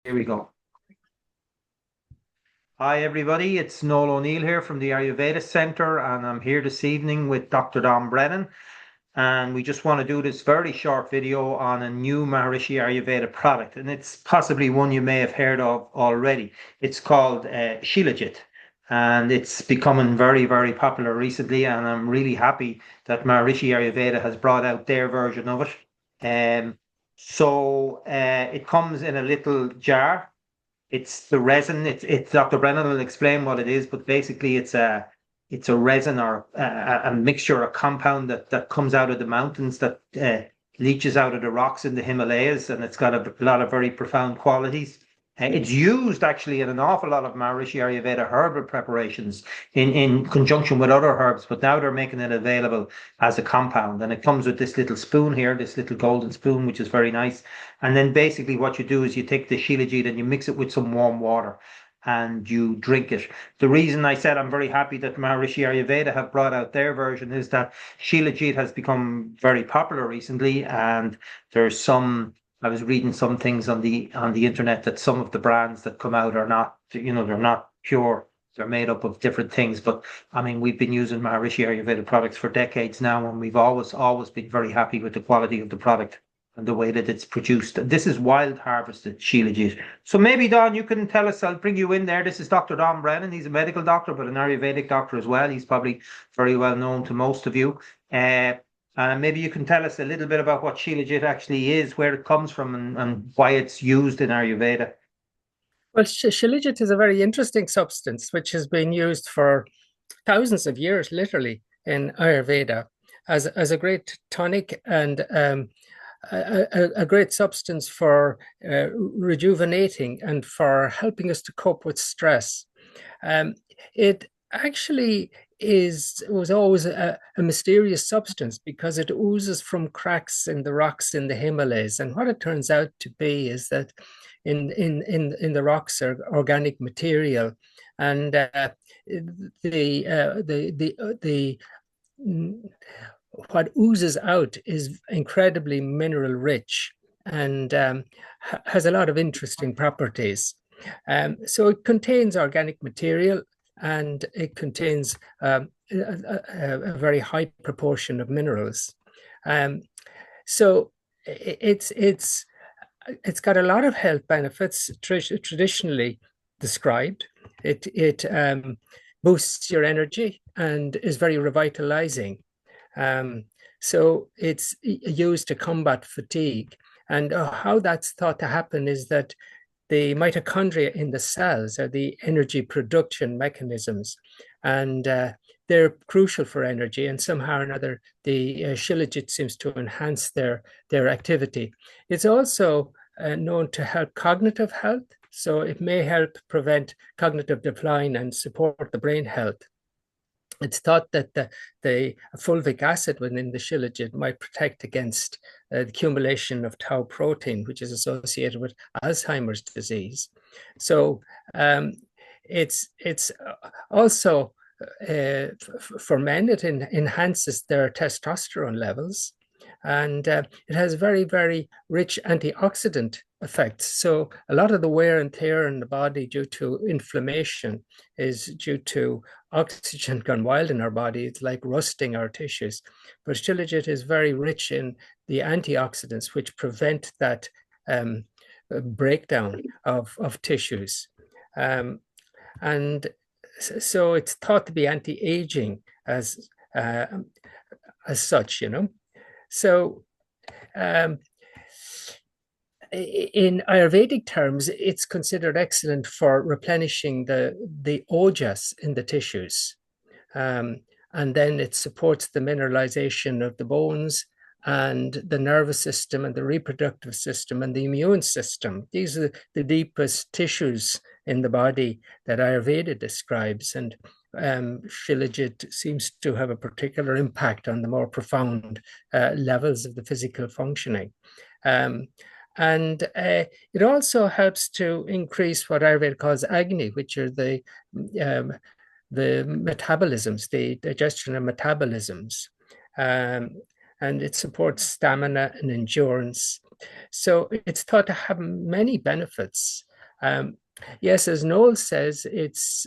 Here we go. Hi, everybody. It's Noel O'Neill here from the Ayurveda Centre, and I'm here this evening with Dr. Donn Brennan. And we just want to do this very short video on a new Maharishi Ayurveda product, and it's possibly one you may have heard of already. It's called Shilajit, and it's becoming very, very popular recently. And I'm really happy that Maharishi Ayurveda has brought out their version of it. It comes in a little jar. It's the resin. It's Dr. Brennan will explain what it is, but basically it's a resin or a mixture, a compound that comes out of the mountains that leaches out of the rocks in the Himalayas, and it's got a lot of very profound qualities. It's used actually in an awful lot of Maharishi Ayurveda herbal preparations in conjunction with other herbs, but now they're making it available as a compound. And it comes with this little spoon here, this little golden spoon, which is very nice. And then basically what you do is you take the Shilajit and you mix it with some warm water and you drink it. The reason I said I'm very happy that Maharishi Ayurveda have brought out their version is that Shilajit has become very popular recently, and there's some. I was reading some things on the internet that some of the brands that come out are not, they're not pure. They're made up of different things. But I mean, we've been using Maharishi Ayurveda products for decades now, and we've always been very happy with the quality of the product and the way that it's produced. This is wild harvested Shilajit. So maybe, Don, you can tell us, I'll bring you in there. This is Dr. Donn Brennan. He's a medical doctor, but an Ayurvedic doctor as well. He's probably very well known to most of you. Maybe you can tell us a little bit about what Shilajit actually is, where it comes from, and why it's used in Ayurveda. Well, Shilajit is a very interesting substance which has been used for thousands of years, literally, in Ayurveda as a great tonic and a great substance for rejuvenating and for helping us to cope with stress. It actually was always a mysterious substance because it oozes from cracks in the rocks in the Himalayas. And what it turns out to be is that in the rocks are organic material, and the what oozes out is incredibly mineral rich and has a lot of interesting properties. So it contains organic material, and it contains a very high proportion of minerals. Um, so it's got a lot of health benefits traditionally described. It boosts your energy and is very revitalizing. Um, so it's used to combat fatigue. And how that's thought to happen is that the mitochondria in the cells are the energy production mechanisms, and they're crucial for energy. And somehow or another, the Shilajit seems to enhance their activity. It's also known to help cognitive health, so it may help prevent cognitive decline and support the brain health. It's thought that the fulvic acid within the Shilajit might protect against the accumulation of tau protein, which is associated with Alzheimer's disease. So it's also for men, it enhances their testosterone levels, and it has very, very rich antioxidant effects. So a lot of the wear and tear in the body due to inflammation is due to oxygen gone wild in our body. It's like rusting our tissues. But Shilajit is very rich in the antioxidants, which prevent that breakdown of tissues. Um, and so it's thought to be anti-aging uh, as such, you know. So um, in Ayurvedic terms, it's considered excellent for replenishing the ojas in the tissues. Um, and then it supports the mineralization of the bones and the nervous system and the reproductive system and the immune system. These are the deepest tissues in the body that Ayurveda describes. And Shilajit seems to have a particular impact on the more profound levels of the physical functioning. Um, and it also helps to increase what Ayurveda calls agni, which are um, the metabolisms, the digestion of metabolisms. Um, and it supports stamina and endurance. So it's thought to have many benefits. Yes, as Noel says, it's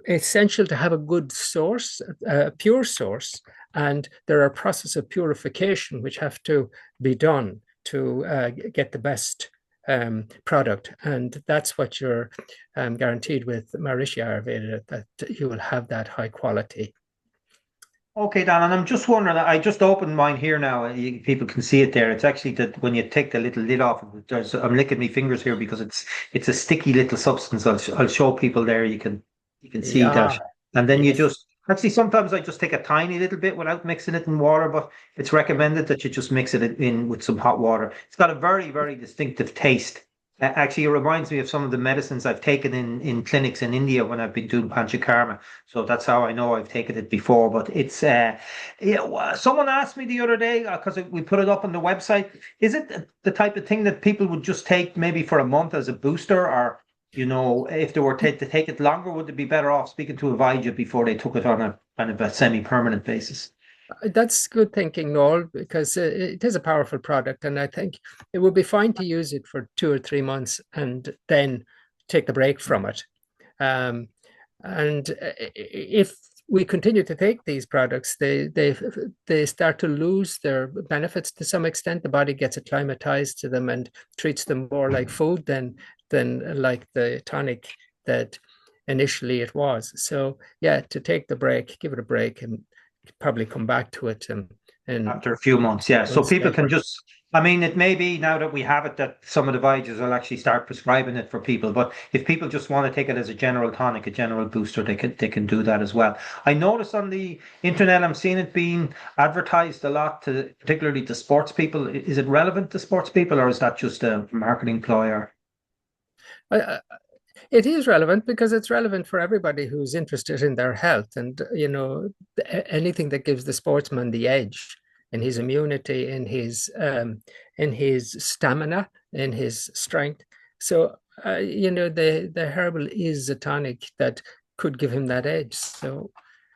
essential to have a good source, a pure source, and there are processes of purification which have to be done to get the best product, and that's what you're guaranteed with Maharishi Ayurveda, that you will have that high quality. Okay, Dan, and I'm just wondering, I just opened mine here now. People can see it there. It's actually that when you take the little lid off, I'm licking my fingers here because it's a sticky little substance. I'll show people there. You can see that, Yeah, and then you yes. just actually sometimes I just take a tiny little bit without mixing it in water, but it's recommended that you just mix it in with some hot water. It's got a very, very distinctive taste. Actually, it reminds me of some of the medicines I've taken in clinics in India when I've been doing panchakarma. So that's how I know I've taken it before. But it's yeah. Someone asked me the other day because we put it up on the website. Is it the type of thing that people would just take maybe for a month as a booster, or if they were to take it longer, would they be better off speaking to a Vijay before they took it on a kind of a semi-permanent basis? That's good thinking, Noel, because it is a powerful product, and I think it would be fine to use it for 2 or 3 months and then take the break from it. Um, and if we continue to take these products, they start to lose their benefits to some extent. The body gets acclimatized to them and treats them more like food than like the tonic that initially it was. So yeah, to take the break, give it a break, and probably come back to it and After a few months, yeah. So months people can later. just, I mean, it may be now that we have it that some of the Viags will actually start prescribing it for people. But if people just want to take it as a general tonic, a general booster, they can do that as well. I noticed on the internet, I'm seeing it being advertised a lot to, particularly to sports people. Is it relevant to sports people, or is that just a marketing ploy? Or It is relevant because it's relevant for everybody who's interested in their health, and anything that gives the sportsman the edge in his immunity, in his stamina, in his strength. So the herbal is a tonic that could give him that edge. So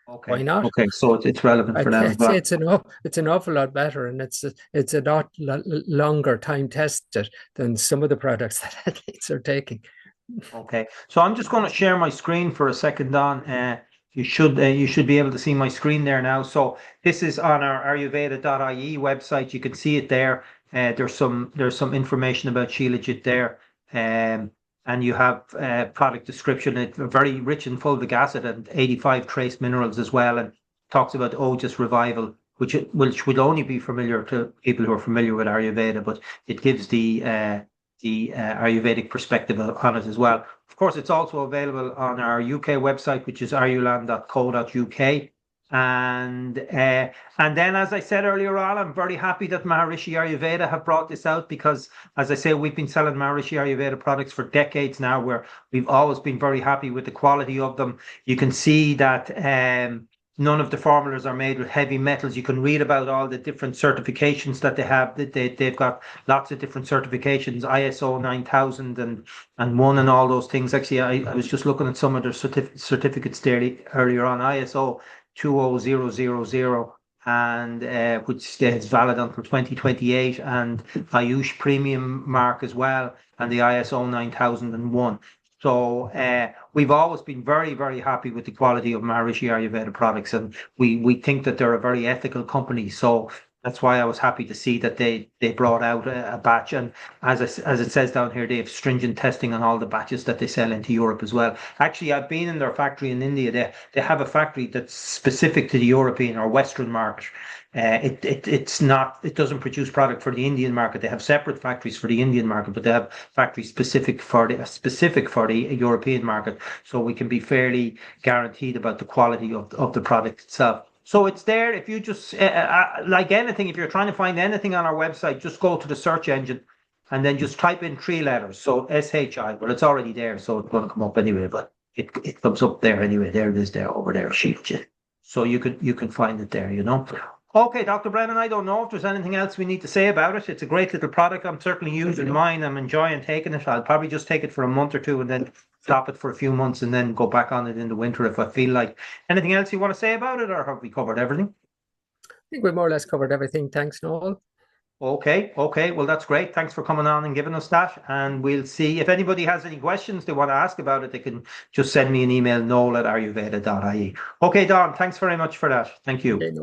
why okay, not? okay, so it's relevant for them as well. It's an awful lot better, and it's a lot longer time tested than some of the products that athletes are taking. Okay, so I'm just going to share my screen for a second, Don. You should be able to see my screen there now. So this is on our Ayurveda.ie website. You can see it there. There's some information about Shilajit there, and you have product description. It's very rich in fulvic acid and 85 trace minerals as well, and talks about Ojas revival, which would only be familiar to people who are familiar with Ayurveda, but it gives the Ayurvedic perspective on it as well. Of course, it's also available on our UK website, which is ireland.co.uk. And then, as I said earlier on, I'm very happy that Maharishi Ayurveda have brought this out because, as I say, we've been selling Maharishi Ayurveda products for decades now, where we've always been very happy with the quality of them. You can see that none of the formulas are made with heavy metals. You can read about all the different certifications that they have. They've got lots of different certifications, ISO 9000 and one and all those things. Actually, I was just looking at some of their certificates there earlier on. ISO 20000 and which is valid until 2028, and Ayush Premium Mark as well, and the ISO 9001. So we've always been very, very happy with the quality of Maharishi Ayurveda products, and we think that they're a very ethical company. So that's why I was happy to see that they brought out a batch, and as it says down here, they have stringent testing on all the batches that they sell into Europe as well. Actually, I've been in their factory in India. They have a factory that's specific to the European or Western market. It's not, it doesn't produce product for the Indian market. They have separate factories for the Indian market, but they have factories specific for the European market. So we can be fairly guaranteed about the quality of the product itself. So it's there. If you just like anything, if you're trying to find anything on our website, just go to the search engine and then just type in three letters. So SHI. Well, it's already there, so it's going to come up anyway. But it comes up there anyway. There it is. There over there. Sheet. So you can find it there. Okay, Dr. Brennan, I don't know if there's anything else we need to say about it. It's a great little product. I'm certainly using mine. I'm enjoying taking it. I'll probably just take it for a month or two and then stop it for a few months and then go back on it in the winter if I feel like. Anything else you want to say about it, or have we covered everything? I think we more or less covered everything. Thanks, Noel. Okay, okay. Well, that's great. Thanks for coming on and giving us that. And we'll see if anybody has any questions they want to ask about it, they can just send me an email, noel@ayurveda.ie. Okay, Don, thanks very much for that. Thank you. Okay,